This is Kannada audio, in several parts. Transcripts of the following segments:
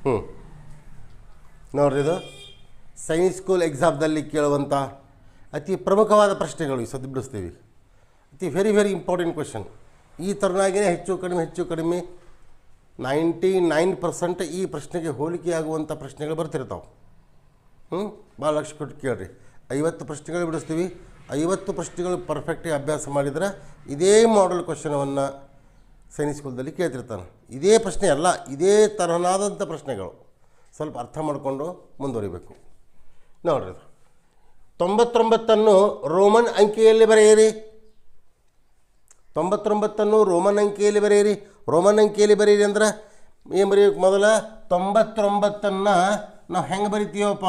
ಹ್ಞೂ ನೋಡ್ರಿ, ಇದು ಸೈನ್ಸ್ ಸ್ಕೂಲ್ ಎಕ್ಸಾಮ್ದಲ್ಲಿ ಕೇಳುವಂಥ ಅತಿ ಪ್ರಮುಖವಾದ ಪ್ರಶ್ನೆಗಳು ಈ ಸದ್ದು ಬಿಡಿಸ್ತೀವಿ. ಅತಿ ವೆರಿ ವೆರಿ ಇಂಪಾರ್ಟೆಂಟ್ ಕ್ವೆಶನ್. ಈ ಥರನಾಗಿಯೇ ಹೆಚ್ಚು ಕಡಿಮೆ 99% ಈ ಪ್ರಶ್ನೆಗೆ ಹೋಲಿಕೆಯಾಗುವಂಥ ಪ್ರಶ್ನೆಗಳು ಬರ್ತಿರ್ತಾವೆ. ಭಾಳ ಲಕ್ಷ ಕೊಟ್ಟು ಕೇಳ್ರಿ. 50 ಪ್ರಶ್ನೆಗಳು ಬಿಡಿಸ್ತೀವಿ. 50 ಪ್ರಶ್ನೆಗಳು ಪರ್ಫೆಕ್ಟಾಗಿ ಅಭ್ಯಾಸ ಮಾಡಿದ್ರೆ ಇದೇ ಮಾಡೆಲ್ ಕ್ವೆಶನವನ್ನು ಸೈನ್ಸ್ ಸ್ಕೂಲ್ದಲ್ಲಿ ಕೇಳ್ತಿರ್ತಾನೆ. ಇದೇ ಪ್ರಶ್ನೆ ಅಲ್ಲ, ಇದೇ ತರಹನಾದಂಥ ಪ್ರಶ್ನೆಗಳು. ಸ್ವಲ್ಪ ಅರ್ಥ ಮಾಡಿಕೊಂಡು ಮುಂದುವರಿಬೇಕು. ನೋಡ್ರಿ, 99 ರೋಮನ್ ಅಂಕಿಯಲ್ಲಿ ಬರೆಯಿರಿ. 99 ರೋಮನ್ ಅಂಕಿಯಲ್ಲಿ ಬರೆಯಿರಿ. ರೋಮನ್ ಅಂಕಿಯಲ್ಲಿ ಬರೆಯಿರಿ ಅಂದ್ರೆ ಏನು ಬರೀಬೇಕು? ಮೊದಲ 99 ನಾವು ಹೆಂಗೆ ಬರಿತೀವಪ್ಪ?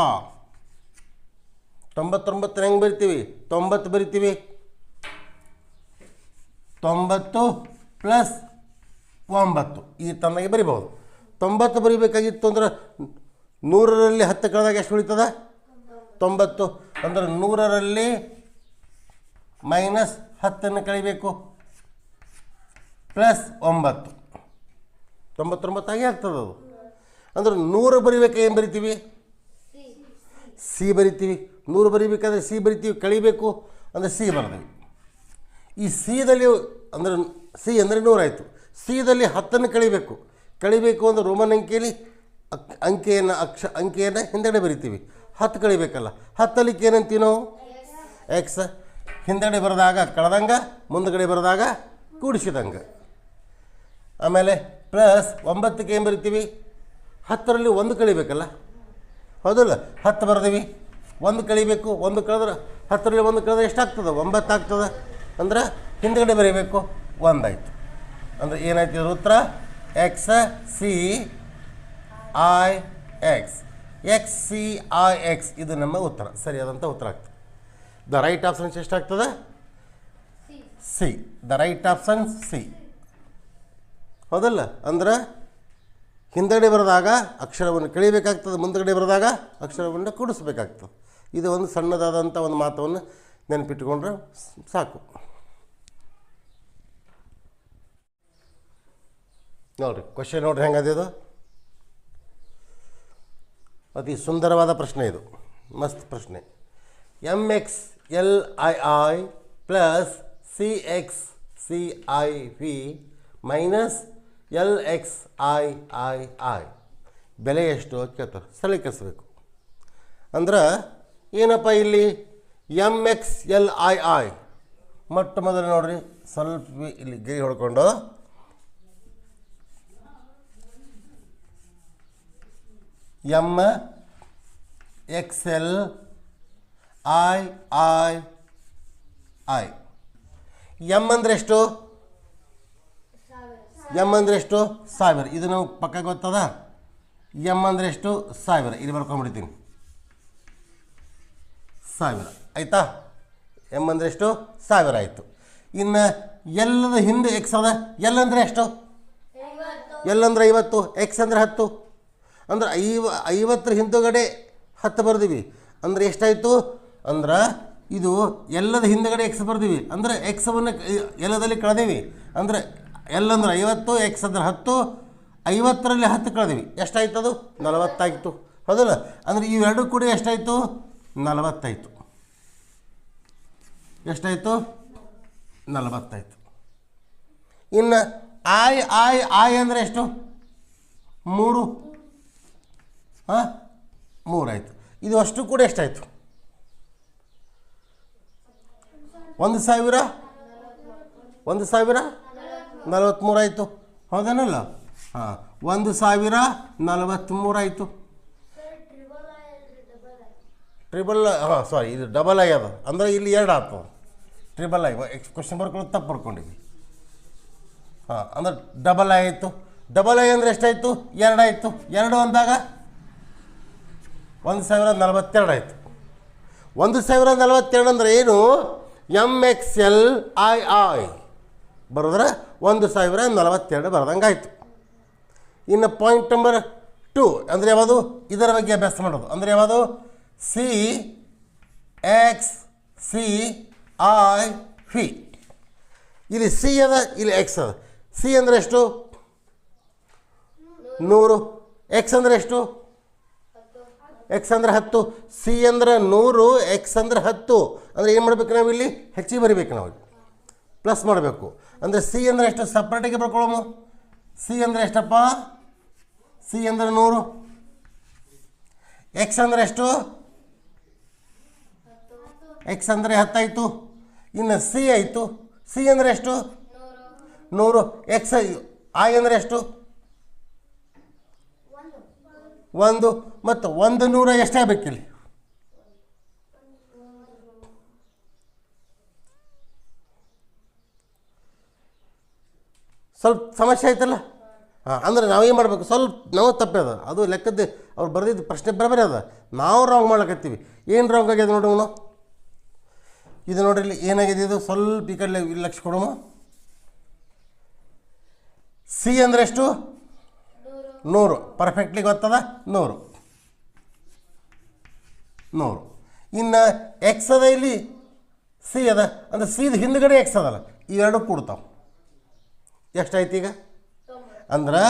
99 ಹೆಂಗೆ ಬರಿತೀವಿ? 90 ಬರಿತೀವಿ. 90 + 9 ಈ ತನ್ನಾಗಿ ಬರಿಬೋದು. 90 ಬರಿಬೇಕಾಗಿತ್ತು ಅಂದ್ರೆ 100ರಲ್ಲಿ 10 ಕಳೆದಾಗ ಎಷ್ಟು ಉಳಿತದ? 90. ಅಂದ್ರೆ 100ರಲ್ಲಿ -10 ಕಳಿಬೇಕು +9 99 ಆಗಿ ಆಗ್ತದೆ ಅದು. ಅಂದ್ರೆ 100 ಬರಿಬೇಕಾದ್ರೆ ಏನು ಬರಿತೀವಿ? ಸಿ ಬರಿತೀವಿ. 100 ಬರಿಬೇಕಾದ್ರೆ ಸಿ ಬರಿತೀವಿ. ಕಳಿಬೇಕು ಅಂದರೆ ಸಿ ಬರ್ತೀವಿ. ಈ ಸಿದಲ್ಲಿ ಅಂದರೆ ಸಿ ಅಂದರೆ 100 ಆಯಿತು. ಸಿದಲ್ಲಿ 10 ಕಳಿಬೇಕು ಅಂದರೆ ರೋಮನ್ ಅಂಕಿಯಲ್ಲಿ ಅಂಕೆಯನ್ನು ಹಿಂದೆಗಡೆ ಬರಿತೀವಿ. 10 ಕಳಿಬೇಕಲ್ಲ. 10 ಏನಂತೀವಿ ನಾವು? ಎಕ್ಸ್. ಹಿಂದೆಗಡೆ ಬರೆದಾಗ ಕಳೆದಂಗೆ, ಮುಂದಗಡೆ ಬರೆದಾಗ ಕೂಡಿಸಿದಂಗೆ. ಆಮೇಲೆ +9 ಏನು ಬರಿತೀವಿ? 10ರಲ್ಲಿ 1 ಕಳಿಬೇಕಲ್ಲ, ಹೌದಲ್ಲ? 10 ಬರ್ದೀವಿ. 1 ಕಳಿಬೇಕು. 1 ಕಳೆದ್ರೆ 10ರಲ್ಲಿ 1 ಕಳೆದ್ರೆ ಎಷ್ಟಾಗ್ತದೆ? 9 ಆಗ್ತದೆ. ಅಂದ್ರೆ ಹಿಂದಗಡೆ ಬರೀಬೇಕು. 1 ಆಯಿತು. ಅಂದರೆ ಏನಾಯ್ತು ಇದ್ರ ಉತ್ತರ? XCIX. XCIX ಇದು ನಮ್ಮ ಉತ್ತರ, ಸರಿಯಾದಂಥ ಉತ್ತರ ಆಗ್ತದೆ. ದ ರೈಟ್ ಆಪ್ಷನ್ಸ್ ಎಷ್ಟಾಗ್ತದೆ? C. The right option C, ಹೌದಲ್ಲ? ಅಂದ್ರೆ ಹಿಂದಗಡೆ ಬರೆದಾಗ ಅಕ್ಷರವನ್ನು ಕಳಿಬೇಕಾಗ್ತದೆ, ಮುಂದಗಡೆ ಬರೆದಾಗ ಅಕ್ಷರವನ್ನು ಕೂಡಿಸ್ಬೇಕಾಗ್ತದೆ. ಇದು ಒಂದು ಸಣ್ಣದಾದಂಥ ಒಂದು ಮಾತನ್ನು ನೆನಪಿಟ್ಟುಕೊಂಡ್ರೆ ಸಾಕು. ನೋಡಿರಿ, ಕ್ವಶನ್ ನೋಡ್ರಿ ಹೆಂಗದೆ ಇದು. ಅತಿ ಸುಂದರವಾದ ಪ್ರಶ್ನೆ ಇದು, ಮಸ್ತ್ ಪ್ರಶ್ನೆ. MXLII + CXCIV - LXIII ಬೆಲೆ ಎಷ್ಟು ಕೇಳ್ತಾರೆ. ಸರಳೀಕರಿಸಬೇಕು. ಅಂದ್ರೆ ಏನಪ್ಪ ಇಲ್ಲಿ MXLII ಮೊಟ್ಟ ಮೊದಲು ನೋಡ್ರಿ, ಸ್ವಲ್ಪ ಇಲ್ಲಿ ಗಿರಿ ಹೊಡ್ಕೊಂಡು MXLII. ಎಮ್ ಅಂದರೆ ಎಷ್ಟು? ಎಮ್ ಅಂದರೆ ಎಷ್ಟು? 1000. ಇದು ನಾವು ಪಕ್ಕ ಗೊತ್ತದ. ಎಮ್ ಅಂದರೆ ಎಷ್ಟು? 1000. ಇಲ್ಲಿ ಬರ್ಕೊಂಡ್ಬಿಡ್ತೀನಿ. 1000 ಆಯಿತಾ? ಎಮ್ ಅಂದರೆ ಎಷ್ಟು? 1000 ಆಯಿತು. ಇನ್ನು ಎಲ್ಲದ ಹಿಂದೆ ಎಕ್ಸ್ ಅದ. ಎಲ್ ಅಂದರೆ ಎಷ್ಟು? ಎಲ್ ಅಂದರೆ 50. ಎಕ್ಸ್ ಅಂದರೆ 10. ಅಂದ್ರೆ 50 ಹಿಂದುಗಡೆ 10 ಬರ್ದೀವಿ. ಅಂದರೆ ಎಷ್ಟಾಯಿತು? ಅಂದ್ರೆ ಇದು ಎಲ್ಲದ ಹಿಂದುಗಡೆ ಎಕ್ಸ್ ಬರ್ದೀವಿ. ಅಂದರೆ ಎಕ್ಸವನ್ನು ಎಲ್ಲದಲ್ಲಿ ಕಳೆದೀವಿ. ಅಂದರೆ ಎಲ್ ಅಂದ್ರೆ 50, ಎಕ್ಸ್ ಅಂದ್ರೆ 10. 50ರಲ್ಲಿ 10 ಕಳೆದೀವಿ. ಎಷ್ಟಾಯ್ತು? ಅದು 40 ಆಯಿತು, ಹೌದಲ್ಲ? ಅಂದರೆ ಇವೆರಡು ಕೂಡ ಎಷ್ಟಾಯಿತು? 40 ಆಯಿತು. ಎಷ್ಟಾಯಿತು? 40 ಆಯಿತು. ಇನ್ನು ಐ ಅಂದರೆ ಎಷ್ಟು? 3. 3 ಆಯಿತು. ಇದು ಅಷ್ಟು ಕೂಡ ಎಷ್ಟಾಯಿತು? 1000 43 ಆಯಿತು, ಹೌದೇನಲ್ಲ? ಹಾಂ, 1043 ಆಯಿತು. ಟ್ರಿಬಲ್ ಸಾರಿ, ಇದು ಡಬಲ್ ಐ ಅದು. ಅಂದರೆ ಇಲ್ಲಿ 2 ಆಗ್ತದೆ. ಟ್ರಿಬಲ್ ಐ ಕ್ವಶನ್ ಬರ್ಕೊಂಡು ತಪ್ಪು ಬರ್ಕೊಂಡಿವಿ. ಹಾಂ, ಅಂದ್ರೆ ಡಬಲ್ ಐ ಆಯಿತು. ಡಬಲ್ ಐ ಅಂದರೆ ಎಷ್ಟಾಯಿತು? 2 ಆಯಿತು. 2 ಅಂದಾಗ 1042 ಆಯಿತು. 1042 ಅಂದರೆ ಏನು? MXLII ಬರೋದ್ರೆ 1042 ಬರ್ದಂಗೆ ಆಯಿತು. ಇನ್ನು ಪಾಯಿಂಟ್ ನಂಬರ್ 2 ಅಂದರೆ ಯಾವುದು? ಇದರ ಬಗ್ಗೆ ಅಭ್ಯಾಸ ಮಾಡೋದು. ಅಂದರೆ ಯಾವುದು? CXCIV. ಇಲ್ಲಿ ಸಿ ಅದ, ಇಲ್ಲಿ ಎಕ್ಸ್ ಅದ. ಸಿ ಅಂದರೆ ಎಷ್ಟು? 100. ಎಕ್ಸ್ ಅಂದರೆ ಎಷ್ಟು? ಎಕ್ಸ್ ಅಂದರೆ 10, ಸಿ ಅಂದ್ರೆ 100, ಎಕ್ಸ್ ಅಂದರೆ 10. ಅಂದರೆ ಏನು ಮಾಡಬೇಕು ನಾವು ಇಲ್ಲಿ? ಹೆಚ್ಚಿಗೆ ಬರಿಬೇಕು ನಾವು, ಪ್ಲಸ್ ಮಾಡಬೇಕು. ಅಂದರೆ ಸಿ ಅಂದರೆ ಎಷ್ಟು? ಸಪ್ರೇಟಾಗಿ ಬರ್ಕೊಳ್ಳೋಣ. ಸಿ ಅಂದರೆ ಎಷ್ಟಪ್ಪ? ಸಿ ಅಂದರೆ 100. ಎಕ್ಸ್ ಅಂದರೆ ಎಷ್ಟು? ಎಕ್ಸ್ ಅಂದರೆ 10 ಆಯಿತು. ಇನ್ನು ಸಿ ಆಯಿತು. ಸಿ ಅಂದರೆ ಎಷ್ಟು? 100. ಎಕ್ಸ್ ಐ ಅಂದರೆ ಎಷ್ಟು? 1. ಮತ್ತು 100 ಎಷ್ಟಾಗಬೇಕಿಲ್ಲಿ? ಸ್ವಲ್ಪ ಸಮಸ್ಯೆ ಆಯ್ತಲ್ಲ. ಹಾಂ, ಅಂದರೆ ನಾವೇನು ಮಾಡಬೇಕು? ಸ್ವಲ್ಪ ನಾವು ತಪ್ಪದ, ಅದು ಲೆಕ್ಕದ್ದು ಅವ್ರು ಬರೆದಿದ್ದು ಪ್ರಶ್ನೆ ಬರಬರಿ ಅದ, ನಾವು ರಾಂಗ್ ಮಾಡ್ಲಕತ್ತೀವಿ. ಏನು ರಾಂಗ್ ಆಗ್ಯದ ನೋಡಿ ಅವನು? ಇದು ನೋಡ್ರಿ, ಇಲ್ಲಿ ಏನಾಗಿದೆ? ಇದು ಸ್ವಲ್ಪ ಈ ಕಡೆ ಲಕ್ಷ ಕೊಡೋಣ. ಸಿ ಅಂದರೆ ಎಷ್ಟು? 100. ಪರ್ಫೆಕ್ಟ್ಲಿ ಗೊತ್ತದ? 100. ಇನ್ನು ಎಕ್ಸ್ ಅದ, ಇಲ್ಲಿ ಸಿ ಅದ. ಅಂದರೆ ಸಿದು ಹಿಂದ್ಗಡೆ ಎಕ್ಸ್ ಅದಲ್ಲ, ಇವೆರಡು ಕೂಡ್ತಾವೆ. ಎಷ್ಟಾಯ್ತು ಈಗ? ಅಂದ್ರೆ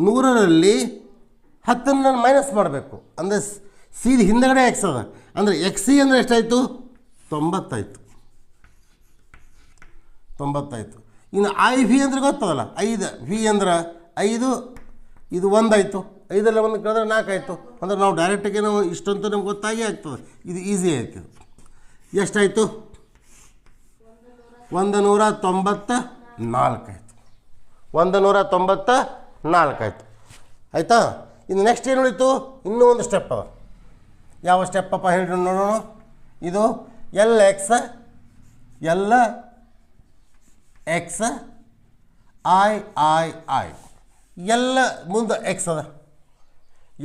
100ರಲ್ಲಿ 10 ಮೈನಸ್ ಮಾಡಬೇಕು. ಅಂದರೆ ಸಿದು ಹಿಂದ್ಗಡೆ ಎಕ್ಸ್ ಅದ, ಅಂದರೆ ಎಕ್ಸ್ ಸಿ ಅಂದರೆ ಎಷ್ಟಾಯಿತು? 90 ಆಯಿತು. ಇನ್ನು ಐ ವಿ ಅಂದರೆ ಗೊತ್ತದಲ್ಲ, 5. ವಿ ಅಂದ್ರೆ 5, ಇದು 1 ಆಯಿತು. 5ರಲ್ಲಿ 1 ಕಳೆದ್ರೆ 4 ಆಯಿತು. ಅಂದರೆ ನಾವು ಡೈರೆಕ್ಟಾಗಿ ನಾವು ಇಷ್ಟಂತೂ ನಮ್ಗೆ ಗೊತ್ತಾಗಿ ಆಗ್ತದೆ. ಇದು ಈಸಿ ಆಯ್ತು. ಇದು ಎಷ್ಟಾಯಿತು? 194 ಆಯಿತು. 194 ಆಯಿತು. ಆಯಿತಾ? ಇನ್ನು ನೆಕ್ಸ್ಟ್ ಏನು ಉಳಿತು? ಇನ್ನೂ ಒಂದು ಸ್ಟೆಪ್ ಅದ. ಯಾವ ಸ್ಟೆಪ್ಪಪ್ಪ ಹೇಳಿ ನೋಡೋಣ. ಇದು ಎಲ್ ಎಕ್ಸ್ ಐ ಎಲ್ಲ ಮುಂದೆ ಎಕ್ಸ್ ಅದ.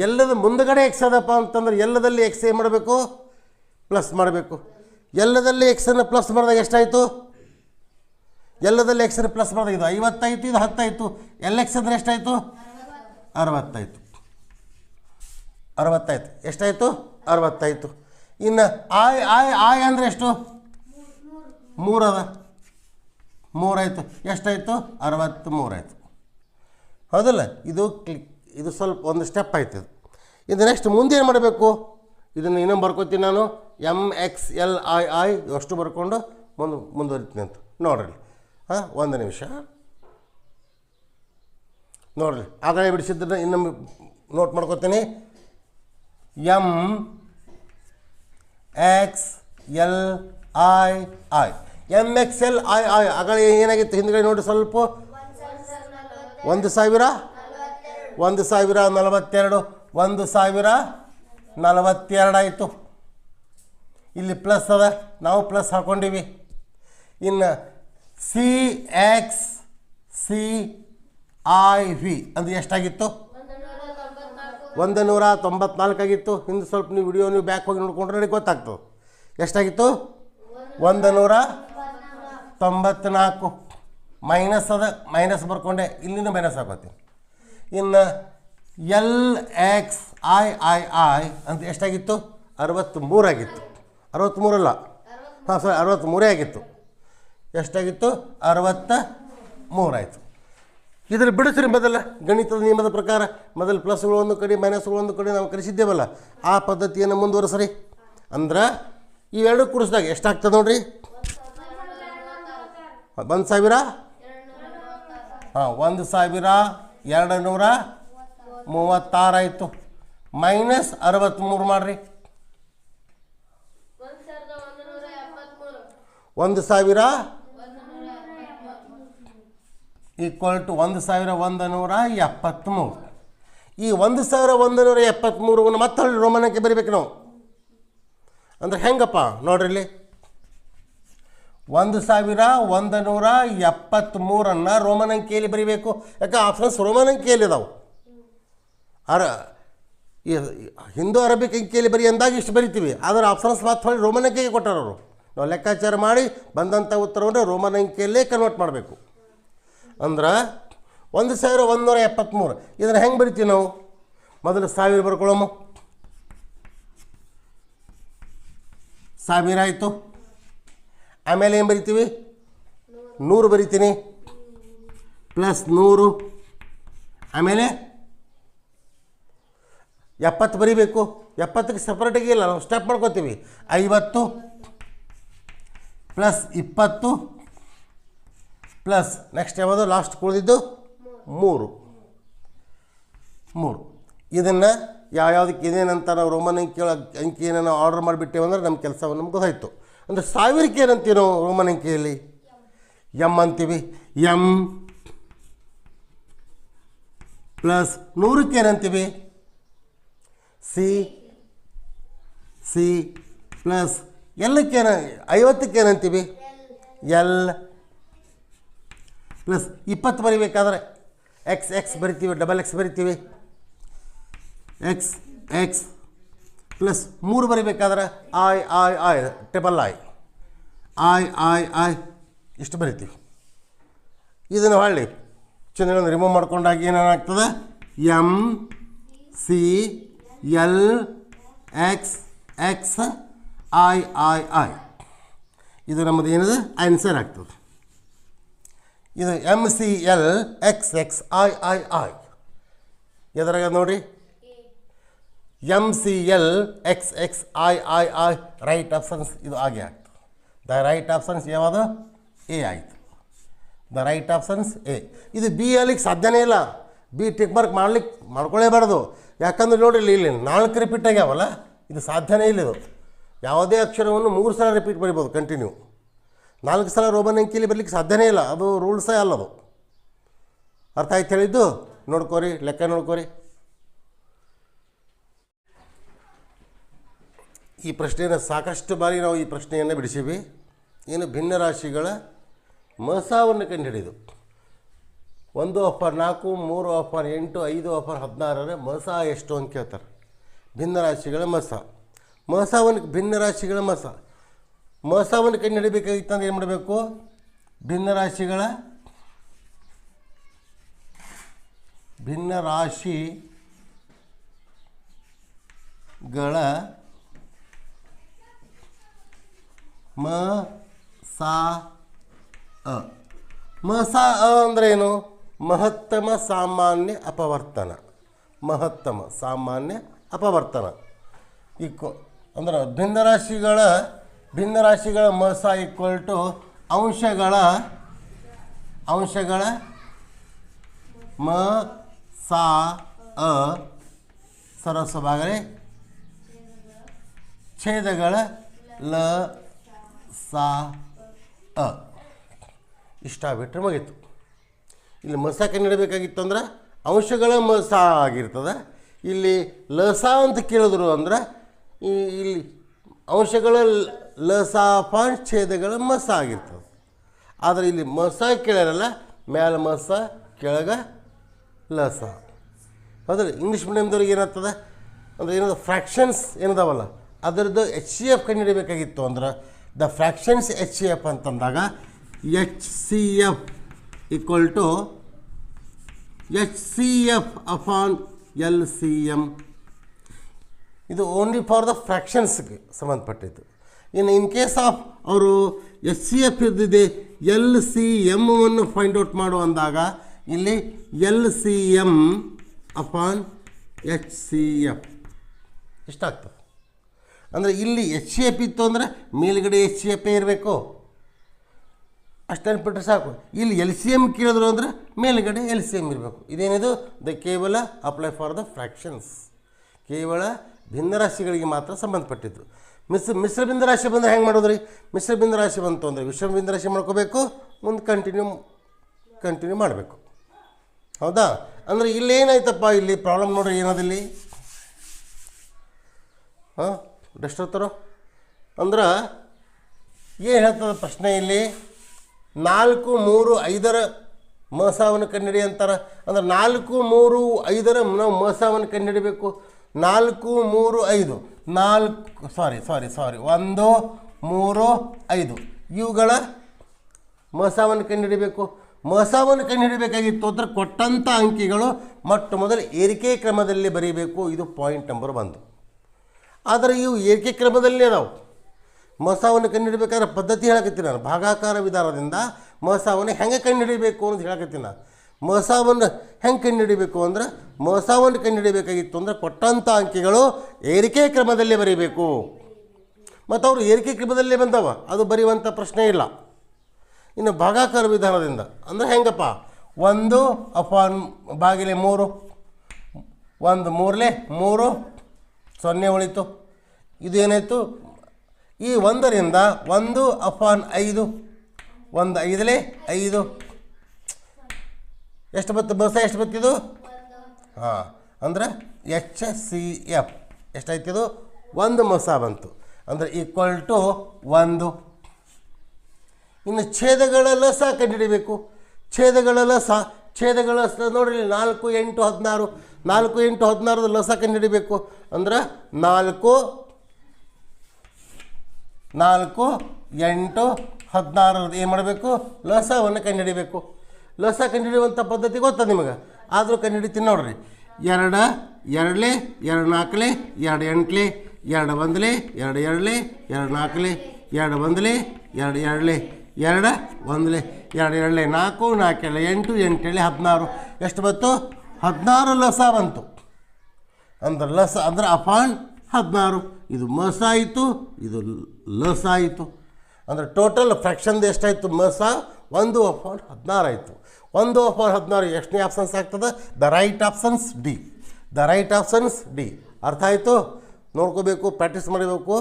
ಎಲ್ಲದ ಮುಂದಗಡೆ ಎಕ್ಸ್ ಅದಪ್ಪ ಅಂತಂದ್ರೆ ಎಲ್ಲದಲ್ಲಿ ಎಕ್ಸ್ ಏನು ಮಾಡಬೇಕು? ಪ್ಲಸ್ ಮಾಡಬೇಕು. ಎಲ್ಲದಲ್ಲಿ ಎಕ್ಸನ್ನು ಪ್ಲಸ್ ಮಾಡಿದಾಗ ಎಷ್ಟಾಯಿತು? ಎಲ್ಲದಲ್ಲಿ ಎಕ್ಸನ್ನು ಪ್ಲಸ್ ಮಾಡಿದಾಗ ಇದು 50 ಆಯಿತು, ಇದು 10 ಆಯಿತು. ಎಲ್ ಎಕ್ಸ್ ಅಂದರೆ ಎಷ್ಟಾಯಿತು? 60 ಆಯಿತು. ಎಷ್ಟಾಯಿತು? 60 ಆಯಿತು. ಇನ್ನು ಐ ಅಂದರೆ ಎಷ್ಟು? 3 ಅದ. 3 ಆಯಿತು. ಎಷ್ಟಾಯಿತು? 63 ಆಯಿತು. ಹೌದಲ್ಲ? ಇದು ಸ್ವಲ್ಪ ಒಂದು ಸ್ಟೆಪ್ ಆಯ್ತು. ಇದು ನೆಕ್ಸ್ಟ್ ಮುಂದೆ ಏನು ಮಾಡಬೇಕು? ಇದನ್ನು ಇನ್ನೊಂದು ಬರ್ಕೋತೀನಿ ನಾನು. MXLI ಅಷ್ಟು ಬರ್ಕೊಂಡು ಮುಂದುವರಿತೀನಿ ಅಂತ ನೋಡ್ರಿ. ಹಾಂ, ಒಂದು ನಿಮಿಷ ನೋಡ್ರಿ. ಆಗಲೇ ಬಿಡಿಸಿದ್ದನ್ನು ಇನ್ನೊಮ್ಮೆ ನೋಟ್ ಮಾಡ್ಕೋತೀನಿ. MXLI ಆಗಲೇ ಏನಾಗಿತ್ತು ಹಿಂದ್ಗಡೆ ನೋಡಿ ಸ್ವಲ್ಪ? 1000 1042 1042 ಆಯಿತು. ಇಲ್ಲಿ ಪ್ಲಸ್ ಅದ, ನಾವು ಪ್ಲಸ್ ಹಾಕ್ಕೊಂಡಿವಿ. ಇನ್ನು CXCIV ಅಂದರೆ ಎಷ್ಟಾಗಿತ್ತು? 194 ಆಗಿತ್ತು. ಹಿಂದೆ ಸ್ವಲ್ಪ ನೀವು ವಿಡಿಯೋ ಬ್ಯಾಕ್ ಹೋಗಿ ನೋಡ್ಕೊಂಡ್ರೆ ನನಗೆ ಗೊತ್ತಾಗ್ತದೆ ಎಷ್ಟಾಗಿತ್ತು. 194 ಮೈನಸ್ ಅದ, ಮೈನಸ್ ಬರ್ಕೊಂಡೆ, ಇಲ್ಲಿಂದ ಮೈನಸ್ ಹಾಕೋತೀನಿ. ಇನ್ನು LXII ಅಂತ ಎಷ್ಟಾಗಿತ್ತು? 63 ಆಗಿತ್ತು. 63 ಅಲ್ಲ, ಹಾಂ ಸರಿ, 63 ಆಗಿತ್ತು. ಎಷ್ಟಾಗಿತ್ತು? 63 ಆಯಿತು. ಇದ್ರ ಬಿಡಿಸ್ರಿ ಮೊದಲ ಗಣಿತದ ನಿಯಮದ ಪ್ರಕಾರ. ಮೊದಲು ಪ್ಲಸ್ಗಳು ಒಂದು ಕಡೆ, ಮೈನಸ್ಗಳು ಒಂದು ಕಡೆ ನಾವು ಕಲಿಸಿದ್ದೇವಲ್ಲ, ಆ ಪದ್ಧತಿಯನ್ನು ಮುಂದುವರಿಸ್ರಿ. ಅಂದ್ರೆ ಇವೆರಡು ಕೂಡಿಸಿದಾಗ ಎಷ್ಟಾಗ್ತದೆ ನೋಡ್ರಿ? 1000. ಹಾಂ, 1236 ಆಯಿತು. ಮೈನಸ್ 63 ಮಾಡಿರಿ. 1000 ಈಕ್ವಲ್ ಟು 1173. ಈ 1173 ಮತ್ತೆ ರೋಮನಕ್ಕೆ ಬರೀಬೇಕು ನಾವು. ಅಂದ್ರೆ ಹೆಂಗಪ್ಪ ನೋಡ್ರಿ, ಇಲ್ಲಿ 1173 ರೋಮನ್ ಅಂಕಿಯಲ್ಲಿ ಬರೀಬೇಕು. ಯಾಕೆ? ಆಪ್ಷನ್ಸ್ ರೋಮನ್ ಅಂಕಿಯಲ್ಲಿ ಇದಾವೆ. ಹಿಂದೂ ಅರಬಿಕ್ ಅಂಕಿಯಲ್ಲಿ ಬರೀ ಅಂದಾಗ ಇಷ್ಟು ಬರಿತೀವಿ. ಆದರೆ ಆಪ್ಷನ್ಸ್ ಮಾತ್ರ ಹೊಳ್ಳಿ ರೋಮನ್ ಅಂಕಿಗೆ ಕೊಟ್ಟಾರವರು. ನಾವು ಲೆಕ್ಕಾಚಾರ ಮಾಡಿ ಬಂದಂಥ ಉತ್ತರವನ್ನು ರೋಮನ್ ಅಂಕಿಯಲ್ಲೇ ಕನ್ವರ್ಟ್ ಮಾಡಬೇಕು. ಅಂದ್ರೆ 1173 ಇದನ್ನು ಹೆಂಗೆ ಬರಿತೀವಿ ನಾವು? ಮೊದಲು 1000 ಬರ್ಕೊಳ್ಳೋಮ. 1000 ಆಯಿತು. ಆಮೇಲೆ ಏನು ಬರಿತೀವಿ? 100 ಬರಿತೀನಿ, ಪ್ಲಸ್ 100, ಆಮೇಲೆ 70 ಬರೀಬೇಕು. 70ಕ್ಕೆ ಸಪ್ರೇಟಾಗಿ ಇಲ್ಲ, ನಾವು ಸ್ಟೆಪ್ ಮಾಡ್ಕೋತೀವಿ. 50 ಪ್ಲಸ್ 20 ಪ್ಲಸ್ ನೆಕ್ಸ್ಟ್ ಯಾವುದು ಲಾಸ್ಟ್ ಕುಳಿದಿದ್ದು 3. ಇದನ್ನು ಯಾವ್ಯಾವುದಕ್ಕೆ ಇದೇನಂತ ನಾವು ರೋಮನ್ ಅಂಕಿಯನ್ನು ನಾವು ಆರ್ಡರ್ ಮಾಡಿಬಿಟ್ಟೇವೆ ಅಂದರೆ ನಮ್ಮ ಕೆಲಸವನ್ನು ನಮ್ಗೆ ಗೊತ್ತಾಯಿತು. ಅಂದರೆ 1000ಕ್ಕೆ ಏನಂತೀವಿ ನಾವು ರೋಮನ್ ಅಂಕಿಯಲ್ಲಿ ಎಮ್ ಅಂತೀವಿ. ಎಮ್ ಪ್ಲಸ್ 100ಕ್ಕೆ ಏನಂತೀವಿ ಸಿ ಪ್ಲಸ್ ಎಲ್ಲಕ್ಕೆ 50ಕ್ಕೆ ಏನಂತೀವಿ ಎಲ್ ಪ್ಲಸ್ 20 ಬರಿಬೇಕಾದ್ರೆ ಎಕ್ಸ್ ಬರಿತೀವಿ, XX ಬರಿತೀವಿ. ಎಕ್ಸ್ ಪ್ಲಸ್ 3 ಬರಿಬೇಕಾದ್ರೆ ಐ ಟ್ರಿಪಲ್ ಐ ಇಷ್ಟು ಬರಿತೀವಿ. ಇದನ್ನು ಹೊಳ್ಳಿ ಚಿಹ್ನೆಗಳನ್ನು ರಿಮೂವ್ ಮಾಡ್ಕೊಂಡಾಗ ಏನಾಗ್ತದೆ M C L X I ಇದು ನಮ್ಮದು ಏನಿದೆ ಆನ್ಸರ್ ಆಗ್ತದೆ. ಇದು MCL XX ಐ ಎದರಾಗ ನೋಡಿ MCL XX I right options ಇದು ಆಗೇ ಆಗ್ತದೆ. ದ ರೈಟ್ ಆಪ್ಷನ್ಸ್ ಯಾವುದು ಎ ಆಯಿತು. The right options A. ಇದು ಬಿ ಅಲ್ಲಿಗೆ ಸಾಧ್ಯನೇ ಇಲ್ಲ. ಬಿ ಟಿಕ್ ಮಾರ್ಕ್ ಮಾಡ್ಕೊಳ್ಳೇಬಾರ್ದು. ಯಾಕಂದ್ರೆ ನೋಡಿ ಇಲ್ಲಿ 4 ರಿಪೀಟ್ ಆಗ್ಯಾವಲ್ಲ, ಇದು ಸಾಧ್ಯನೇ ಇಲ್ಲ. ಇದು ಯಾವುದೇ ಅಕ್ಷರವನ್ನು 3 ಸಲ ರಿಪೀಟ್ ಬರಿಬೋದು ಕಂಟಿನ್ಯೂ. 4 ಸಲ ರೋಮನ್ ಅಂಕಿಯಲ್ಲಿ ಬರಲಿಕ್ಕೆ ಸಾಧ್ಯನೇ ಇಲ್ಲ. ಅದು ರೂಲ್ಸೇ ಅಲ್ಲದು. ಅರ್ಥ ಆಯ್ತು ಹೇಳಿದ್ದು? ನೋಡ್ಕೋರಿ, ಲೆಕ್ಕ ನೋಡ್ಕೋರಿ. ಈ ಪ್ರಶ್ನೆಯನ್ನು ಸಾಕಷ್ಟು ಬಾರಿ ನಾವು ಈ ಪ್ರಶ್ನೆಯನ್ನು ಬಿಡಿಸೀವಿ. ಏನು ಭಿನ್ನ ರಾಶಿಗಳ ಮಸಾವನ್ನು ಕಂಡುಹಿಡಿದು 1/4, 3/8, 5/16 ಮಸ ಎಷ್ಟು ಅಂತ ಕೇಳ್ತಾರೆ. ಭಿನ್ನ ರಾಶಿಗಳ ಮಸವನ್ನು ಭಿನ್ನ ರಾಶಿಗಳ ಮಸವನ್ನು ಕಂಡುಹಿಡಬೇಕಾಗಿತ್ತಂದ್ರೆ ಏನು ಮಾಡಬೇಕು? ಭಿನ್ನ ರಾಶಿಗಳ ಮಸ ಅಂದರೆ ಏನು? ಮಹತ್ತಮ ಸಾಮಾನ್ಯ ಅಪವರ್ತನ. ಅಂದ್ರೆ ಭಿನ್ನ ರಾಶಿಗಳ ಮಸ ಈಕ್ವಲ್ ಟು ಅಂಶಗಳ ಮ ಸಾ ಸರಸ ಭಾಗಲೇ ಛೇದಗಳ ಲ ಸಾ ಇಷ್ಟ ಆಗ್ಬಿಟ್ರೆ ಮುಗೀತು. ಇಲ್ಲಿ ಮಸ ಕಂಡುಹಿಡಬೇಕಾಗಿತ್ತು ಅಂದ್ರೆ ಅಂಶಗಳ ಮಸ ಆಗಿರ್ತದೆ. ಇಲ್ಲಿ ಲಸ ಅಂತ ಕೇಳಿದ್ರು ಅಂದ್ರೆ ಇಲ್ಲಿ ಅಂಶಗಳ ಲಸ ಪಾಯಿಂಟ್ ಛೇದಗಳ ಮಸ ಆಗಿರ್ತದೆ. ಆದರೆ ಇಲ್ಲಿ ಮಸ ಕೇಳಿರಲ್ಲ, ಮ್ಯಾಲ ಮಸ ಕೆಳಗ ಲಸ. ಹೌದ್ರೆ ಇಂಗ್ಲೀಷ್ ಮೀಡಿಯಮ್ದವ್ರಿಗೆ ಏನಾಗ್ತದೆ ಅಂದರೆ ಏನದು ಫ್ರ್ಯಾಕ್ಷನ್ಸ್ ಏನದಾವಲ್ಲ ಅದರದ್ದು HCF ಕಂಡುಹಿಡಬೇಕಾಗಿತ್ತು. ಅಂದ್ರೆ ದ ಫ್ರ್ಯಾಕ್ಷನ್ಸ್ HCF ಅಂತಂದಾಗ HCF equal to HCF upon LCM. ಇದು ಓನ್ಲಿ ಫಾರ್ ದ ಫ್ರ್ಯಾಕ್ಷನ್ಸ್ಗೆ ಸಂಬಂಧಪಟ್ಟಿದ್ದು. ಇನ್ ಕೇಸ್ ಆಫ್ ಅವರು HCF ಇದ್ದಿದೆ LCM ಅನ್ನು ಫೈಂಡ್ ಔಟ್ ಮಾಡು ಅಂದಾಗ ಇಲ್ಲಿ LCM ಅಪಾನ್ HCF ಇಷ್ಟಾಗ್ತದೆ. ಅಂದರೆ ಇಲ್ಲಿ HCF ಇತ್ತು ಅಂದರೆ ಮೇಲ್ಗಡೆ HCF ಇರಬೇಕು, ಅಷ್ಟು ನೆನ್ಪಿಟ್ರೆ ಸಾಕು. ಇಲ್ಲಿ LCM ಕೇಳಿದ್ರು ಅಂದರೆ ಮೇಲ್ಗಡೆ LCM ಇರಬೇಕು. ಇದೇನಿದು? ಕೇವಲ ಅಪ್ಲೈ ಫಾರ್ ದ ಫ್ರ್ಯಾಕ್ಷನ್ಸ್, ಕೇವಲ ಭಿನ್ನರಾಶಿಗಳಿಗೆ ಮಾತ್ರ ಸಂಬಂಧಪಟ್ಟಿದ್ದು. ಮಿಶ್ರ ಭಿನ್ನರಾಶಿ ಬಂದರೆ ಹೆಂಗೆ ಮಾಡೋದ್ರಿ? ಮಿಶ್ರ ಭಿನ್ನರಾಶಿ ಬಂತು ಅಂದರೆ ವಿಶ್ವ ಭಿನ್ನರಾಶಿ ಮಾಡ್ಕೋಬೇಕು, ಮುಂದೆ ಕಂಟಿನ್ಯೂ ಮಾಡಬೇಕು. ಹೌದಾ? ಅಂದರೆ ಇಲ್ಲೇನಾಯ್ತಪ್ಪ, ಇಲ್ಲಿ ಪ್ರಾಬ್ಲಮ್ ನೋಡ್ರಿ ಏನದಿಲ್ಲಿ ಎಷ್ಟೊತ್ತರೋ ಅಂದ್ರೆ ಏನು ಹೇಳ್ತದೆ ಪ್ರಶ್ನೆ ಇಲ್ಲಿ? 4, 3, 5 ಮಸವನ್ನು ಕಂಡುಹಿಡಿ ಅಂತಾರೆ. ಅಂದ್ರೆ 4, 3, 5 ನಾವು ಮಸವನ್ನು ಕಂಡುಹಿಡಬೇಕು. 4, 3, 5 1, 3, 5 ಇವುಗಳ ಮಸವನ್ನು ಕಂಡುಹಿಡಬೇಕು. ಮಸವನ್ನು ಕಂಡುಹಿಡಬೇಕಾಗಿತ್ತು ಅಂದರೆ ಕೊಟ್ಟಂಥ ಅಂಕಿಗಳು ಮೊಟ್ಟ ಮೊದಲು ಏರಿಕೆ ಕ್ರಮದಲ್ಲಿ ಬರೀಬೇಕು. ಇದು ಪಾಯಿಂಟ್ ನಂಬರ್ 1. ಆದರೆ ಇವು ಏರಿಕೆ ಕ್ರಮದಲ್ಲೇ ನಾವು ಮಸವನ್ನು ಕಂಡುಹಿಡಬೇಕಾದ್ರೆ ಪದ್ಧತಿ ಹೇಳಕತ್ತೀನಿ ನಾನು. ಭಾಗಾಕಾರ ವಿಧಾನದಿಂದ ಮಸವನ್ನು ಹೆಂಗೆ ಕಂಡುಹಿಡಬೇಕು ಅಂತ ಹೇಳಕತ್ತೀನಿ ನಾನು. ಮೊಸಾವನ್ನು ಹೆಂಗೆ ಕಂಡುಹಿಡಿಬೇಕು ಅಂದ್ರೆ ಮೊಸಾವನ್ನು ಕಂಡುಹಿಡಿಬೇಕಾಗಿತ್ತು ಅಂದರೆ ಕೊಟ್ಟಂಥ ಅಂಕಿಗಳು ಏರಿಕೆ ಕ್ರಮದಲ್ಲೇ ಬರೀಬೇಕು. ಮತ್ತು ಅವರು ಏರಿಕೆ ಕ್ರಮದಲ್ಲೇ ಬಂದವ, ಅದು ಬರೆಯುವಂಥ ಪ್ರಶ್ನೆ ಇಲ್ಲ. ಇನ್ನು ಭಾಗಾಕಾರ ವಿಧಾನದಿಂದ ಅಂದರೆ ಹೆಂಗಪ್ಪ, 1/3 1 3 3 0 ಉಳಿತು. ಇದು ಏನಾಯಿತು, ಈ 1ರಿಂದ 1/5 1 5 5 ಎಷ್ಟು ಬತ್ತು ಮೊಸ, ಎಷ್ಟು ಬತ್ತಿದು? ಹಾಂ, ಅಂದರೆ HCF ಎಷ್ಟಾಯ್ತಿದು? 1 ಮೊಸ ಬಂತು, ಅಂದರೆ ಈಕ್ವಲ್ ಟು 1. ಇನ್ನು ಛೇದಗಳ ಲಸ ಕಂಡುಹಿಡಿಬೇಕು. ಛೇದಗಳ ಲಸ ನೋಡ್ರಿ, 4 8 16 4 8 16 ಲಸ ಕಂಡುಹಿಡಿಬೇಕು. ಅಂದ್ರೆ 4 8 16 ಏನು ಮಾಡಬೇಕು? ಲಸವನ್ನು ಕಂಡುಹಿಡಿಬೇಕು. ಲಸ ಕಂಡುಹಿಡಿಯುವಂಥ ಪದ್ಧತಿ ಗೊತ್ತಾ ನಿಮಗೆ? ಆದರೂ ಕಂಡುಹಿಡಿತೀನಿ ನೋಡ್ರಿ. 2 2 2 4 2 8 2 1 2 2 2 4 2 1 2 2 1 2 2 4 4 8 8 16 ಎಷ್ಟು ಬಂತು? 16 ಲಸ ಬಂತು. ಅಂದ್ರೆ ಲಸ ಅಂದರೆ ಅಪಾನ್ 16. ಇದು ಮಸ ಆಯಿತು, ಇದು ಲಸ ಆಯಿತು. ಅಂದರೆ ಟೋಟಲ್ ಫ್ರ್ಯಾಕ್ಷನ್ದು ಎಷ್ಟಾಯಿತು? ಮಸ 1/16 ಆಯಿತು. 1/16 ಎಷ್ಟನೇ ಆಪ್ಷನ್ಸ್ ಆಗ್ತದೆ? The right options D. The right options D. ಅರ್ಥ ಆಯಿತು? ನೋಡ್ಕೋಬೇಕು, ಪ್ರಾಕ್ಟೀಸ್ ಮಾಡಬೇಕು.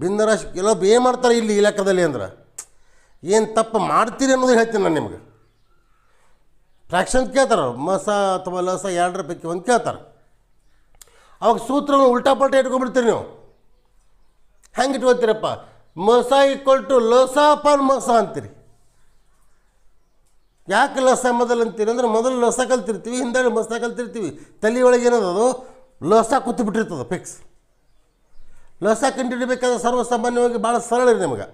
ಭಿನ್ನರಾಶಿ ಕೆಲವೊಬ್ಬ ಏನು ಮಾಡ್ತಾರೆ ಇಲ್ಲಿ ಈ ಲೆಕ್ಕದಲ್ಲಿ ಅಂದ್ರೆ, ಏನು ತಪ್ಪು ಮಾಡ್ತೀರಿ ಅನ್ನೋದು ಹೇಳ್ತೀನಿ ನಾನು ನಿಮ್ಗೆ. ಫ್ರ್ಯಾಕ್ಷನ್ ಕೇಳ್ತಾರೆ, ಮಸ ಅಥವಾ ಲಸ ಎರಡರ ಪೈಕಿ ಒಂದು ಕೇಳ್ತಾರೆ. ಅವಾಗ ಸೂತ್ರವನ್ನು ಉಲ್ಟಾ ಪಲ್ಟಾ ಇಟ್ಕೊಂಡ್ಬಿಡ್ತೀರಿ ನೀವು. ಹೆಂಗೆ ಇಟ್ಕೊತೀರಪ್ಪ? ಮಸ ಈಕ್ವಲ್ ಟು ಲಸ ಅಪಾನ್ ಮಸ ಅಂತೀರಿ. ಯಾಕೆ ಲಸ ಮೊದಲು ಅಂತೀರಿ ಅಂದರೆ, ಮೊದಲು ಲಸ ಕಲ್ತಿರ್ತೀವಿ, ಹಿಂದೆ ಮಸ ಕಲ್ತಿರ್ತೀವಿ. ತಲೆಯೊಳಗೆ ಏನದು ಲಸ ಕೂತ್ಬಿಟ್ಟಿರ್ತದೆ ಫಿಕ್ಸ್. ಲಸ ಕಂಡುಹಿಡಿಬೇಕಾದ್ರೆ ಸರ್ವಸಾಮಾನ್ಯವಾಗಿ ಭಾಳ ಸರಳ ಇದೆ ನಿಮಗೆ.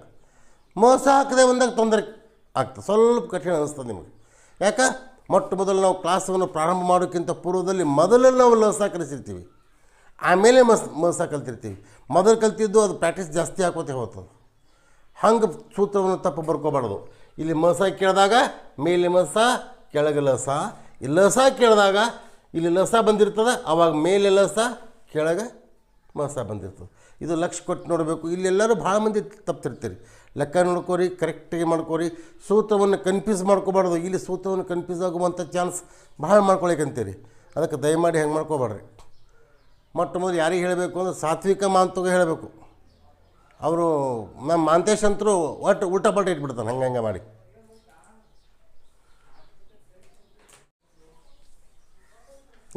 ಮೋಸ ಹಾಕದೆ ಒಂದಾಗ ತೊಂದರೆ ಆಗ್ತದೆ, ಸ್ವಲ್ಪ ಕಠಿಣ ಅನ್ನಿಸ್ತದೆ ನಿಮಗೆ. ಯಾಕೆ? ಮೊಟ್ಟ ಮೊದಲು ನಾವು ಕ್ಲಾಸನ್ನು ಪ್ರಾರಂಭ ಮಾಡೋಕ್ಕಿಂತ ಪೂರ್ವದಲ್ಲಿ ಮೊದಲೇ ನಾವು ಲಸ ಕಲಿಸಿರ್ತೀವಿ, ಆಮೇಲೆ ಮೋಸ ಕಲ್ತಿರ್ತೀವಿ. ಮೊದಲು ಕಲ್ತಿದ್ದು ಅದು ಪ್ರಾಕ್ಟೀಸ್ ಜಾಸ್ತಿ ಹಾಕೋತೆ ಹೋಗ್ತದೆ. ಹಂಗೆ ಸೂತ್ರವನ್ನು ತಪ್ಪು ಬರ್ಕೋಬಾರ್ದು. ಇಲ್ಲಿ ಮಸ ಕೇಳಿದಾಗ ಮೇಲೆ ಮಸ ಕೆಳಗೆ ಲಸ, ಇಲ್ಲಿ ಲಸ ಕೇಳಿದಾಗ ಇಲ್ಲಿ ಲಸ ಬಂದಿರ್ತದೆ, ಆವಾಗ ಮೇಲೆ ಲಸ ಕೆಳಗೆ ಮಸ ಬಂದಿರ್ತದೆ. ಇದು ಲಕ್ಷ ಕೊಟ್ಟು ನೋಡಬೇಕು. ಇಲ್ಲೆಲ್ಲರೂ ಭಾಳ ಮಂದಿ ತಪ್ಪಿರ್ತೀರಿ. ಲೆಕ್ಕ ನೋಡ್ಕೋರಿ, ಕರೆಕ್ಟಾಗಿ ಮಾಡ್ಕೋರಿ. ಸೂತ್ರವನ್ನು ಕನ್ಫ್ಯೂಸ್ ಮಾಡ್ಕೋಬಾರ್ದು. ಇಲ್ಲಿ ಸೂತ್ರವನ್ನು ಕನ್ಫ್ಯೂಸ್ ಆಗುವಂಥ ಚಾನ್ಸ್ ಭಾಳ ಮಾಡ್ಕೊಳಿಕಂತೀರಿ. ಅದಕ್ಕೆ ದಯಮಾಡಿ ಹೆಂಗೆ ಮಾಡ್ಕೋಬಾರ್ರಿ. ಮೊಟ್ಟ ಮೊದಲು ಯಾರಿಗೆ ಹೇಳಬೇಕು ಅಂದ್ರೆ ಸಾತ್ವಿಕ ಮಾಂತುಗೆ ಹೇಳಬೇಕು. ಅವರು ನಮ್ಮ ಮಾಂತೇಶ್ ಅಂತರೂ ಒಟ್ಟು ಊಟ ಪಲ್ಟ ಇಟ್ಬಿಡ್ತಾನೆ ಹಂಗೆ ಮಾಡಿ.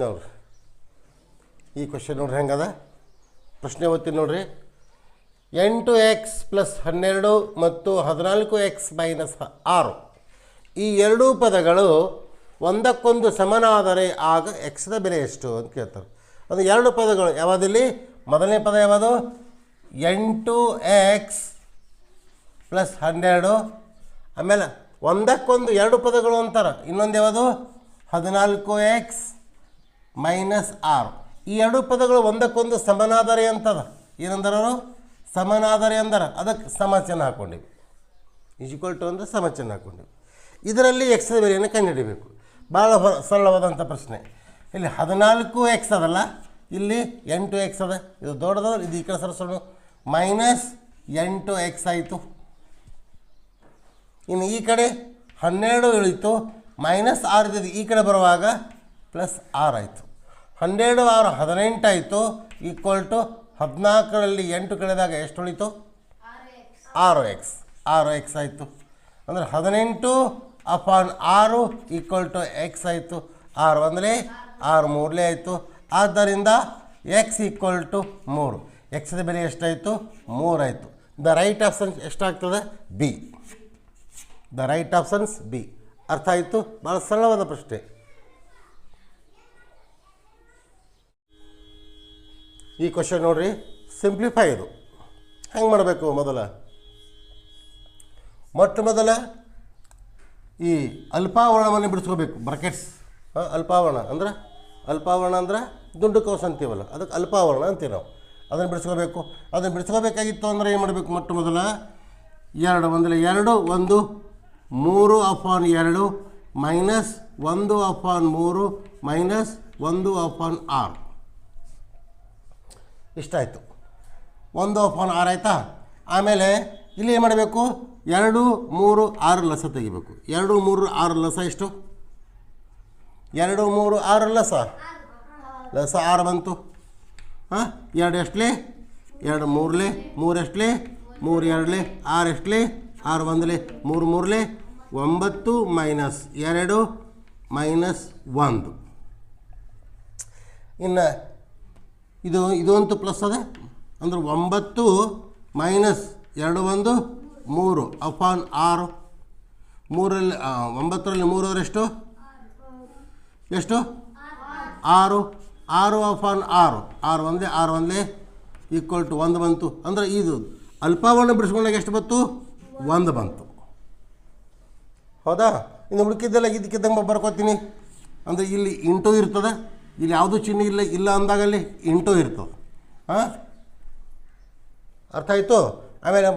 ನೋಡ್ರಿ ಈ ಕ್ವಶನ್ ನೋಡ್ರಿ ಹೆಂಗದ. ಪ್ರಶ್ನೆ ಓದ್ತೀನಿ ನೋಡ್ರಿ. 8x + 12 ಮತ್ತು 14x - 6 ಈ ಎರಡೂ ಪದಗಳು ಒಂದಕ್ಕೊಂದು ಸಮನಾದರೆ ಆಗ ಎಕ್ಸ್ದ ಬೆಲೆ ಎಷ್ಟು ಅಂತ ಕೇಳ್ತಾರೆ. ಅದು ಎರಡು ಪದಗಳು ಯಾವುದಿಲ್ಲಿ? ಮೊದಲನೇ ಪದ ಯಾವುದು? 8x + 12. ಆಮೇಲೆ ಒಂದಕ್ಕೊಂದು ಎರಡು ಪದಗಳು ಅಂತಾರೆ. ಇನ್ನೊಂದು ಯಾವುದು? 14x - 6. ಈ ಎರಡು ಪದಗಳು ಒಂದಕ್ಕೊಂದು ಸಮನಾದರೆ ಅಂತದ. ಏನಂದರು? ಸಮನಾದರೆ ಅಂತಾರೆ. ಅದಕ್ಕೆ ಸಮಚಿಹ್ನೆ ಹಾಕ್ಕೊಂಡಿವಿ. = ಅಂದರೆ ಸಮಚಿಹ್ನೆ ಹಾಕ್ಕೊಂಡಿವಿ. ಇದರಲ್ಲಿ ಎಕ್ಸ್ ಬೆಲೆಯನ್ನು ಕಂಡುಹಿಡಿಬೇಕು. ಭಾಳ ಸರಳವಾದಂಥ ಪ್ರಶ್ನೆ. ಇಲ್ಲಿ 14x ಅದಲ್ಲ, ಇಲ್ಲಿ 8x ಅದ. ಇದು ದೊಡ್ಡದ, ಇದು ಈ ಕಡೆ ಸರಸೋಣ. -8x ಆಯಿತು. ಇನ್ನು ಈ ಕಡೆ 12 ಇಳಿತು, -6 ಇದ್ದಿದ್ದು ಈ ಕಡೆ ಬರುವಾಗ +6 ಆಯಿತು. 12 6 18 ಆಯಿತು. = 14ರಲ್ಲಿ 8 ಕಳೆದಾಗ ಎಷ್ಟು ಉಳಿತು? 6x. 6x ಆಯಿತು. ಅಂದರೆ 18/6 = x ಆಯಿತು. 6 1 6 3 ಆಯಿತು. ಆದ್ದರಿಂದ x = 3. ಎಕ್ಸ್ದ ಬೆಲೆ ಎಷ್ಟಾಯಿತು? 3 ಆಯಿತು. ದ ರೈಟ್ ಆಪ್ಷನ್ಸ್ ಎಷ್ಟಾಗ್ತದೆ? B. The right options B. ಅರ್ಥ ಆಯಿತು? ಭಾಳ ಸರಳವಾದ ಪ್ರಶ್ನೆ. ಈ ಕ್ವಶನ್ ನೋಡಿರಿ, ಸಿಂಪ್ಲಿಫೈ ಇದು. ಹೆಂಗೆ ಮಾಡಬೇಕು? ಮೊಟ್ಟ ಮೊದಲ ಈ ಅಲ್ಪಾವರ್ಣವನ್ನು ಬಿಡಿಸ್ಕೋಬೇಕು. ಬ್ರಾಕೆಟ್ಸ್. ಅಲ್ಪಾವರ್ಣ ಅಂದ್ರೆ ದುಂಡು ಕೌಸ್ ಅಂತೀವಲ್ಲ, ಅದಕ್ಕೆ ಅಲ್ಪಾವರ್ಣ ಅಂತೀವಿ ನಾವು. ಅದನ್ನು ಬಿಡಿಸ್ಕೋಬೇಕು. ಅದನ್ನು ಬಿಡಿಸ್ಕೋಬೇಕಾಗಿತ್ತು ಅಂದರೆ ಏನು ಮಾಡಬೇಕು? ಮೊಟ್ಟ ಮೊದಲ 2 1 2 1 3/2 - 1/3 ಮೈನಸ್ 1/6 ಇಷ್ಟಾಯಿತು. 1/6 ಆಯಿತಾ. ಆಮೇಲೆ ಇಲ್ಲಿ ಏನು ಮಾಡಬೇಕು, 2, 3, 6 ಲಸ ತೆಗಿಬೇಕು. 2, 3, 6 ಲಸ ಎಷ್ಟು? 2, 3, 6 ಲಸ 6 ಬಂತು. ಹಾಂ, 2 ಎಷ್ಟಲೇ? 2 3ಲೇ, 3 ಎಷ್ಟಲೇ? 3 2ಲೇ, 6 ಎಷ್ಟಲೇ? 6 1ಲೇ, 3 3ಲೇ, 9 ಮೈನಸ್ 2 ಮೈನಸ್ 1. ಇನ್ನು ಇದು ಅಂತೂ ಪ್ಲಸ್ ಅದ, ಅಂದ್ರೆ 9 ಮೈನಸ್ 2 1 3/6. 3ರಲ್ಲಿ 9ರಲ್ಲಿ 3 ಎಷ್ಟು? 6. 6/6 6 1ಲೇ ಈಕ್ವಲ್ ಟು 1 ಬಂತು. ಅಂದರೆ ಇದು ಅಲ್ಪವನ್ನು ಬಿಡಿಸ್ಕೊಂಡಾಗ ಎಷ್ಟು ಬಂತು? 1 ಬಂತು. ಹೌದಾ? ಇನ್ನು ಉಳ್ಕಿದ್ದೆಲ್ಲ ಇದಕ್ಕಿದ್ದಂಗೆ ಬರ್ಕೋತೀನಿ. ಅಂದರೆ ಇಲ್ಲಿ ಇಂಟು ಇರ್ತದೆ, ಇಲ್ಲಿ ಯಾವುದೂ ಚಿಹ್ನೆ ಇಲ್ಲ ಅಂದಾಗ ಅಲ್ಲಿ ಇಂಟು ಇರ್ತದೆ. ಹಾಂ, ಅರ್ಥ ಆಯಿತು. ಆಮೇಲೆ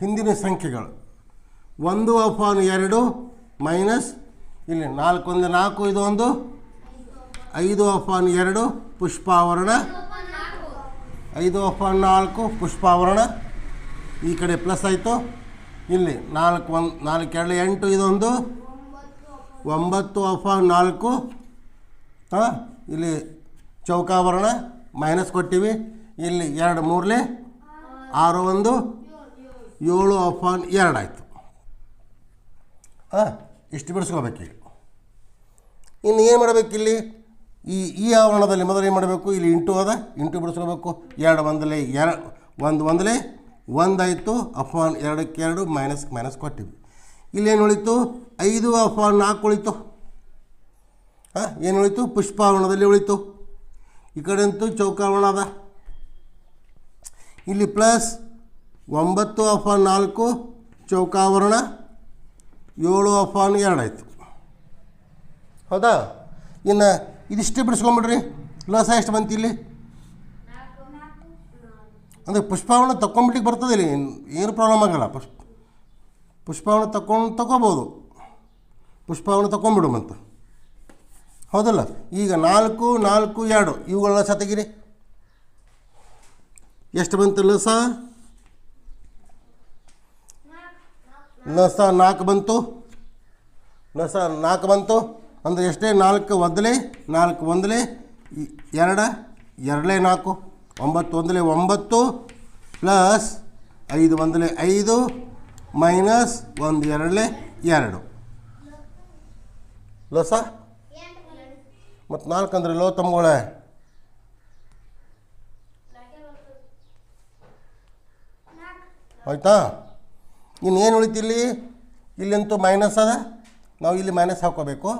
ಹಿಂದಿನ ಸಂಖ್ಯೆಗಳು 1/2 ಮೈನಸ್ ಇಲ್ಲಿ 4 1 4, ಇದು ಒಂದು 5/2 ಪುಷ್ಪಾವರಣ, 5/4 ಪುಷ್ಪಾವರಣ. ಈ ಕಡೆ ಪ್ಲಸ್ ಆಯಿತು. ಇಲ್ಲಿ 4 1 4 2 8, ಇದೊಂದು 9/4. ಹಾಂ, ಇಲ್ಲಿ ಚೌಕಾವರಣ ಮೈನಸ್ ಕೊಟ್ಟಿವಿ. ಇಲ್ಲಿ 2 3ಲೇ 6 1 7/2 ಆಯಿತು. ಹಾಂ, ಇಷ್ಟು ಬಿಡಿಸ್ಕೋಬೇಕೀಗ. ಇನ್ನು ಏನು ಮಾಡಬೇಕಿಲ್ಲಿ? ಈ ಆವರಣದಲ್ಲಿ ಮೊದಲು ಏನು ಮಾಡಬೇಕು? ಇಲ್ಲಿ ಇಂಟು ಅದ, ಇಂಟು ಬಿಡಿಸ್ಕೋಬೇಕು. 2 1ಲೇ 1 1ಲೇ 1 ಆಯಿತು. ಅಪಾನ್ 2ಕ್ಕೆ 2 ಮೈನಸ್ ಕೊಟ್ಟಿವಿ. ಇಲ್ಲೇನು ಉಳಿತು? 5/4 ಉಳಿತು. ಹಾಂ, ಏನು ಉಳಿತು? ಪುಷ್ಪಾವರಣದಲ್ಲಿ ಉಳಿತು. ಈ ಕಡೆ ಅಂತೂ ಚೌಕಾವರಣ ಅದ. ಇಲ್ಲಿ ಪ್ಲಸ್ 9/4 ಚೌಕಾವರಣ 7/2 ಆಯಿತು. ಹೌದಾ? ಇನ್ನು ಇದಿಷ್ಟೇ ಬಿಡಿಸ್ಕೊಂಬಿಡ್ರಿ. ಲಸ ಎಷ್ಟು ಬಂತು ಇಲ್ಲಿ? ಅಂದರೆ ಪುಷ್ಪಾವರಣ ತಗೊಂಬಿಟ್ಟಿಗೆ ಬರ್ತದೆ. ಇಲ್ಲಿ ಏನು ಪ್ರಾಬ್ಲಮ್ ಆಗಲ್ಲ. ಪುಷ್ಪಾವರಣ ತಗೋಬೋದು. ಪುಷ್ಪಾವರಣ ತಗೊಂಬಿಡು ಮತ್ತು. ಹೌದಲ್ಲ? ಈಗ 4 4 2 ಇವುಗಳ ಲಸ ತೆಗಿರಿ. ಎಷ್ಟು ಬಂತು ಲಸ? ಲಸ 4 ಬಂತು. ಲಸ 4 ಬಂತು. ಅಂದರೆ ಎಷ್ಟೇ? 4 1ಲೇ 4 1ಲೇ 2 2ಲೇ 4 9 1ಲೇ 9 ಪ್ಲಸ್ 5 1ಲೇ 5 ಮೈನಸ್ 1 2ಲೇ 2 ಲಸ. ಮತ್ತು 4 ಅಂದರೆ ಲೋ ತಮ್ಮಗಳೇ. ಆಯಿತಾ? ಇನ್ನೇನು ಉಳಿತಿಲ್ಲಿ? ಇಲ್ಲಂತೂ ಮೈನಸ್ ಅದ, ನಾವು ಇಲ್ಲಿ ಮೈನಸ್ ಹಾಕ್ಕೋಬೇಕು.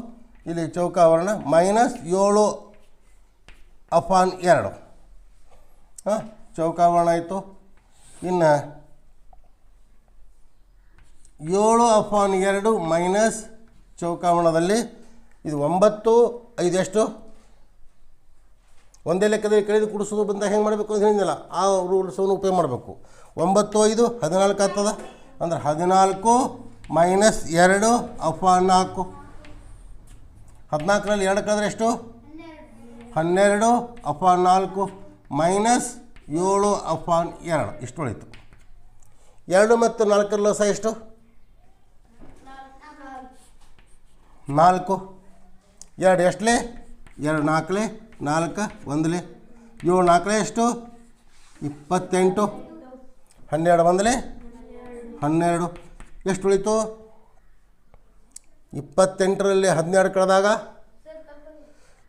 ಇಲ್ಲಿ ಚೌಕಾವರಣ ಮೈನಸ್ 7/2. ಹಾಂ, ಚೌಕಾವರಣ ಆಯಿತು. ಇನ್ನು 7/2 ಮೈನಸ್ ಚೌಕಾವರಣದಲ್ಲಿ ಇದು 9 5 ಎಷ್ಟು? ಒಂದೇ ಲೆಕ್ಕದಲ್ಲಿ ಕಳೆದು ಕೂಡಿಸೋದು ಬಂದಾಗ ಹೆಂಗೆ ಮಾಡಬೇಕು ಅಂತ ಹೇಳಿದ್ನಲ್ಲ, ಆ ರೂಲ್ಸನ್ನು ಉಪಯೋಗ ಮಾಡಬೇಕು. 9 5 14 ಆಗ್ತದೆ. ಅಂದರೆ 14 ಮೈನಸ್ 2/4. 14ರಲ್ಲಿ 2 ಕಳೆದ್ರೆ ಎಷ್ಟು? 12/4 ಮೈನಸ್ 7/2 ಇಷ್ಟು ಉಳಿತು. 2 ಮತ್ತು 4 ಲಸ ಎಷ್ಟು? 4. 2 ಎಷ್ಟಲೇ? 2 4ಲೇ 4 1ಲೇ 7 4ಲೇ ಎಷ್ಟು? 28. 12 1ಲೇ 12. ಎಷ್ಟು ಉಳಿತು? 28ರಲ್ಲಿ 12 ಕಳೆದಾಗ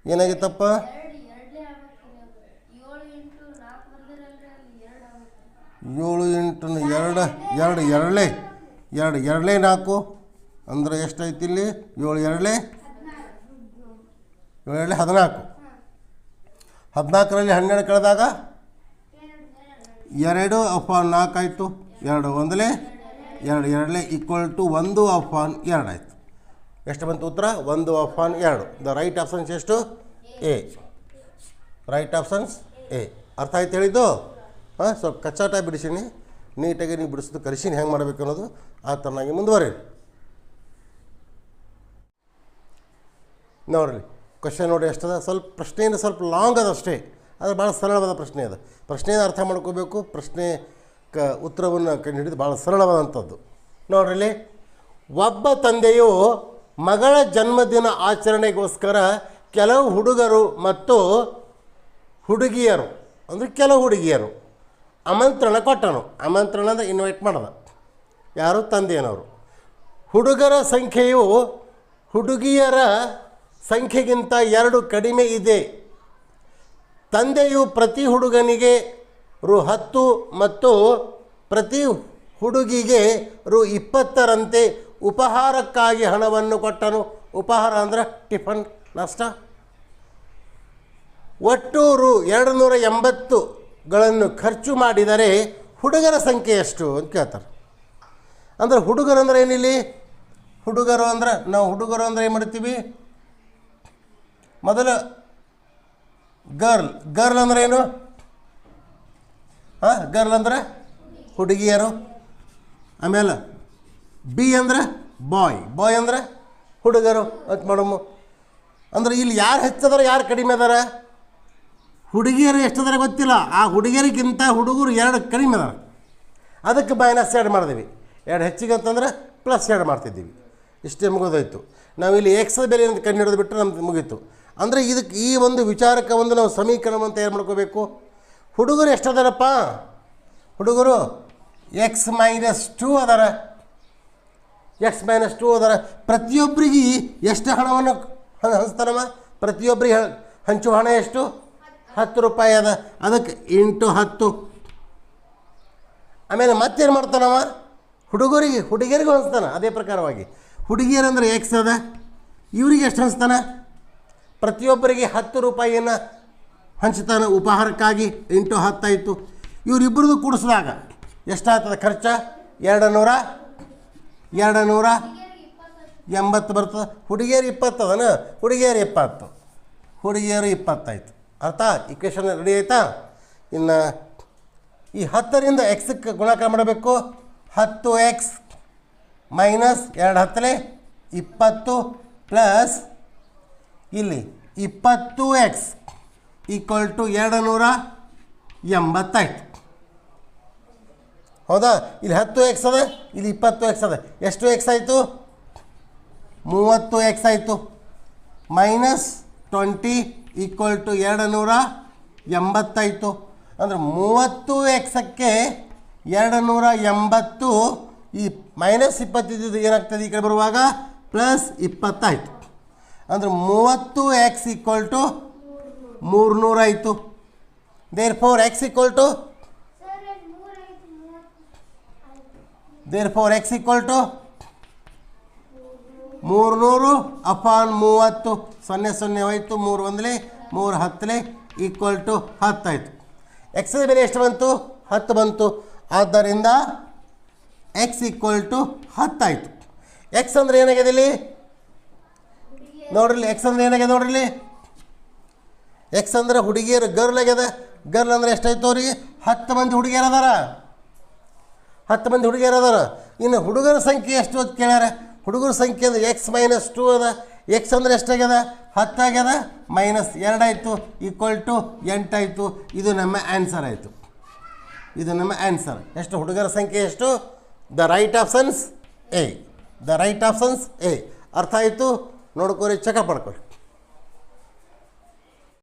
ಏನಾಗಿತ್ತಪ್ಪ? 7 8 2 2 2ಲೇ 2 2ಲೇ 4. ಅಂದರೆ ಎಷ್ಟಾಯ್ತು ಇಲ್ಲಿ? 7 2ಲೇ 7 14. 14ರಲ್ಲಿ 12 ಕಳೆದಾಗ 2/4 ಆಯಿತು. 2 1ಲೇ 2 2ಲೇ ಈಕ್ವಲ್ ಟು 1/2 ಆಯಿತು. ಎಷ್ಟು ಬಂತು ಉತ್ತರ? 1/2. ದ ರೈಟ್ ಆಪ್ಷನ್ಸ್ ಎಷ್ಟು? ಎ. Right options A. ಅರ್ಥ ಆಯ್ತು ಹೇಳಿದ್ದು? ಹಾಂ, ಸ್ವಲ್ಪ ಕಚ್ಚಾಟ ಬಿಡಿಸೀನಿ. ನೀಟಾಗಿ ನೀವು ಬಿಡಿಸೋದು ಕಲಿಸೀನಿ ಹೆಂಗೆ ಮಾಡಬೇಕು ಅನ್ನೋದು. ಆ ಥರನಾಗಿ ಮುಂದುವರಿ. ನೋಡಿರಿ ಕ್ವಶನ್ ನೋಡಿ ಎಷ್ಟದ, ಸ್ವಲ್ಪ ಪ್ರಶ್ನೆಯಿಂದ ಸ್ವಲ್ಪ ಲಾಂಗ್ ಅದ ಅಷ್ಟೇ, ಅದು ಭಾಳ ಸರಳವಾದ ಪ್ರಶ್ನೆ ಅದು. ಪ್ರಶ್ನೆಯನ್ನು ಅರ್ಥ ಮಾಡ್ಕೋಬೇಕು, ಪ್ರಶ್ನೆ ಉತ್ತರವನ್ನು ಕಂಡು ಹಿಡಿದು ಭಾಳ ಸರಳವಾದಂಥದ್ದು. ನೋಡ್ರಿ, ಒಬ್ಬ ತಂದೆಯು ಮಗಳ ಜನ್ಮದಿನ ಆಚರಣೆಗೋಸ್ಕರ ಕೆಲವು ಹುಡುಗರು ಮತ್ತು ಹುಡುಗಿಯರು ಅಂದರೆ ಕೆಲವು ಹುಡುಗಿಯರು ಆಮಂತ್ರಣ ಕೊಟ್ಟನು. ಆಮಂತ್ರಣ ಅಂದರೆ ಇನ್ವೈಟ್ ಮಾಡ್ದ, ಯಾರು? ತಂದೆಯನವರು. ಹುಡುಗರ ಸಂಖ್ಯೆಯು ಹುಡುಗಿಯರ ಸಂಖ್ಯೆಗಿಂತ 2 ಕಡಿಮೆ ಇದೆ. ತಂದೆಯು ಪ್ರತಿ ಹುಡುಗನಿಗೆ ರು10 ಮತ್ತು ಪ್ರತಿ ಹುಡುಗಿಗೆ ರು20ರಂತೆ ಉಪಹಾರಕ್ಕಾಗಿ ಹಣವನ್ನು ಕೊಟ್ಟನು. ಉಪಹಾರ ಅಂದರೆ ಟಿಫನ್, ನಾಷ್ಟ. ಒಟ್ಟು ರು280ಗಳನ್ನು ಖರ್ಚು ಮಾಡಿದರೆ ಹುಡುಗರ ಸಂಖ್ಯೆ ಎಷ್ಟು ಅಂತ ಕೇಳ್ತಾರೆ. ಅಂದರೆ ಹುಡುಗರು ಅಂದರೆ ಏನಿಲ್ಲಿ? ಹುಡುಗರು ಅಂದ್ರೆ ನಾವು ಹುಡುಗರು ಅಂದರೆ ಏನು ಮಾಡ್ತೀವಿ? ಮೊದಲು ಗರ್ಲ್ ಅಂದರೆ ಏನು? ಗರ್ಲ್ ಅಂದರೆ ಹುಡುಗಿಯರು. ಆಮೇಲೆ ಬಿ ಅಂದರೆ ಬಾಯ್ ಅಂದರೆ ಹುಡುಗರು ಅಂತ ಮಾಡಮ್ಮ. ಅಂದ್ರೆ ಇಲ್ಲಿ ಯಾರು ಹೆಚ್ಚದಾರ ಯಾರು ಕಡಿಮೆ ಅದಾರ? ಹುಡುಗಿಯರು ಎಷ್ಟದಾರ ಗೊತ್ತಿಲ್ಲ, ಆ ಹುಡುಗಿಯರಿಗಿಂತ ಹುಡುಗರು 2 ಕಡಿಮೆ ಅದಾರ. ಅದಕ್ಕೆ -2 ಮಾಡಿದ್ವಿ. 2 ಹೆಚ್ಚಿಗೆ ಅಂತಂದ್ರೆ +2 ಮಾಡ್ತಿದ್ದೀವಿ. ಇಷ್ಟೇ ಮುಗಿದೋಯ್ತು. ನಾವು ಇಲ್ಲಿ ಎಕ್ಸ್ ಬೆಲೆ ಅಂತ ಕಂಡು ಹಿಡಿದು ಬಿಟ್ಟರೆ ನಮ್ಗೆ ಮುಗೀತು. ಅಂದರೆ ಇದಕ್ಕೆ ಈ ಒಂದು ವಿಚಾರಕ್ಕೆ ಒಂದು ನಾವು ಸಮೀಕರಣವನ್ನು ತಯಾರು ಮಾಡ್ಕೋಬೇಕು. ಹುಡುಗರು ಎಷ್ಟದಾರಪ್ಪ? ಹುಡುಗರು x-2 ಅದಾರ. x-2 ಅದಾರ. ಪ್ರತಿಯೊಬ್ಬರಿಗೆ ಎಷ್ಟು ಹಣವನ್ನು ಹಂಚ್ತಾನಮ್ಮ? ಪ್ರತಿಯೊಬ್ಬರಿಗೆ ಹಂಚುವ ಹಣ ಎಷ್ಟು? 10 ರೂಪಾಯಿ ಅದ. ಅದಕ್ಕೆ × 10. ಆಮೇಲೆ ಮತ್ತೇನು ಮಾಡ್ತಾನವ? ಹುಡುಗಿಯರಿಗೂ ಹಂಚ್ತಾನೆ. ಅದೇ ಪ್ರಕಾರವಾಗಿ ಹುಡುಗಿಯರಂದ್ರೆ ಎಕ್ಸ್ ಅದ, ಇವರಿಗೆ ಎಷ್ಟು ಹಂಚ್ತಾನೆ? ಪ್ರತಿಯೊಬ್ಬರಿಗೆ 10 ರೂಪಾಯಿಯನ್ನು ಹಂಚ್ತಾನೆ ಉಪಹಾರಕ್ಕಾಗಿ. × 10 ಆಯಿತು. ಇವರಿಬ್ಬರದು ಕೂಡಿಸಿದಾಗ ಎಷ್ಟಾಗ್ತದೆ ಖರ್ಚ? 280 ಬರ್ತದೆ. ಹುಡುಗಿಯರು 20 ಅದನ, ಹುಡುಗಿಯರು 20 ಆಯಿತು. ಅರ್ಥ? ಇಕ್ವೇಷನ್ ರೆಡಿ ಆಯಿತಾ? ಇನ್ನು ಈ 10ರಿಂದ ಎಕ್ಸಕ್ಕೆ ಗುಣಾಕಾರ ಮಾಡಬೇಕು. 10x ಮೈನಸ್ 2 10 ಪ್ಲಸ್ ಇಲ್ಲಿ 20x = 280 ಆಯಿತು. ಹೌದಾ? ಇಲ್ಲಿ 10x ಅದ, ಇಲ್ಲಿ 20x ಅದ. ಎಷ್ಟು x ಆಯಿತು? 30x ಆಯಿತು. -20 = 280 ಆಯಿತು. ಅಂದರೆ 30xಕ್ಕೆ 280, ಈ -20 ಇದ್ದಿದ್ದು ಏನಾಗ್ತದೆ ಈ ಕಡೆ ಬರುವಾಗ +20 ಆಯಿತು. ಅಂದರೆ 30x = 300 ಆಯಿತು. Therefore x = 300 upon 30. 0 ಹೋಯಿತು. 3 1 3 10 = 10 ಆಯಿತು. ಎಕ್ಸದ ಬೆಲೆ ಎಷ್ಟು ಬಂತು? 10 ಬಂತು. ಆದ್ದರಿಂದ x = 10 ಆಯಿತು. ಎಕ್ಸ್ ಅಂದರೆ ಏನಾಗಿದೆ ಇಲ್ಲಿ ನೋಡ್ರಿ? ಎಕ್ಸ್ ಅಂದರೆ ಏನಾಗಿದೆ ನೋಡ್ರಿ? ಎಕ್ಸ್ ಅಂದರೆ ಹುಡುಗಿಯರು ಗರ್ಲ್ ಆಗ್ಯದ. ಗರ್ಲ್ ಅಂದರೆ ಎಷ್ಟಾಯ್ತು ಅವ್ರಿಗೆ? 10 ಮಂದಿ ಹುಡುಗಿಯರು ಅದಾರ. 10 ಮಂದಿ ಹುಡುಗಿಯರು ಅದಾರ. ಇನ್ನು ಹುಡುಗರ ಸಂಖ್ಯೆ ಎಷ್ಟು ಅಂತ ಕೇಳ್ಯಾರ. ಹುಡುಗರ ಸಂಖ್ಯೆ ಅಂದರೆ x-2 ಅದ. ಎಕ್ಸ್ ಅಂದರೆ ಎಷ್ಟಾಗ್ಯದ? 10 ಆಗ್ಯದ. -2 ಆಯಿತು = 8 ಆಯಿತು. ಇದು ನಮ್ಮ ಆನ್ಸರ್ ಆಯಿತು. ಇದು ನಮ್ಮ ಆನ್ಸರ್. ಎಷ್ಟು? ಹುಡುಗರ ಸಂಖ್ಯೆ ಎಷ್ಟು? The right options A. ಅರ್ಥ ಆಯಿತು? ನೋಡ್ಕೊರಿ, ಚೆಕಪ್ ಮಾಡ್ಕೊಳ್ಳಿ.